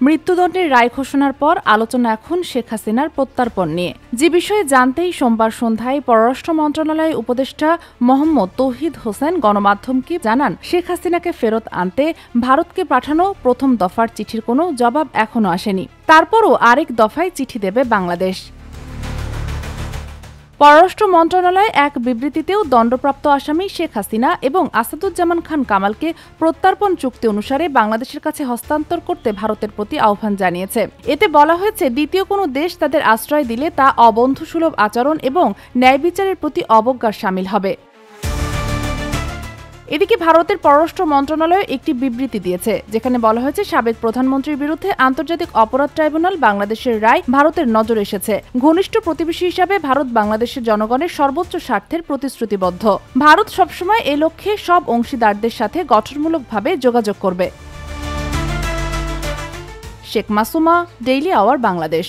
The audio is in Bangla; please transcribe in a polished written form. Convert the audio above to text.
মৃত্যুদণ্ডের রায় ঘোষণার পর আলোচনা এখন শেখ হাসিনার প্রত্যর্পণ নিয়ে। যে বিষয়ে জানতেই সোমবার সন্ধ্যায় পররাষ্ট্র মন্ত্রণালয়ের উপদেষ্টা মোহাম্মদ তৌহিদ হোসেন গণমাধ্যমকে জানান, শেখ হাসিনাকে ফেরত আনতে ভারতকে পাঠানো প্রথম দফার চিঠির কোনো জবাব এখনো আসেনি। তারপরও আরেক দফায় চিঠি দেবে বাংলাদেশ। পররাষ্ট্র মন্ত্রণালয় এক বিবৃতিতেও দণ্ডপ্রাপ্ত আসামি শেখ হাসিনা এবং আসাদুজ্জামান খান কামালকে প্রত্যর্পণ চুক্তি অনুসারে বাংলাদেশের কাছে হস্তান্তর করতে ভারতের প্রতি আহ্বান জানিয়েছে। এতে বলা হয়েছে, দ্বিতীয় কোনো দেশ তাদের আশ্রয় দিলে তা অবন্ধুসুলভ আচরণ এবং ন্যায় বিচারের প্রতি অবজ্ঞার শামিল হবে। এদিকে ভারতের পররাষ্ট্র মন্ত্রণালয় একটি বিবৃতি দিয়েছে, যেখানে বলা হয়েছে সাবেক প্রধানমন্ত্রীর বিরুদ্ধে আন্তর্জাতিক অপরাধ ট্রাইব্যুনাল বাংলাদেশের রায় ভারতের নজরে এসেছে। ঘনিষ্ঠ প্রতিবেশী হিসাবে ভারত বাংলাদেশের জনগণের সর্বোচ্চ স্বার্থের প্রতিশ্রুতিবদ্ধ। ভারত সবসময় এ লক্ষ্যে সব অংশীদারদের সাথে গঠনমূলকভাবে যোগাযোগ করবে। Sheikh Masuma, daily our, Bangladesh.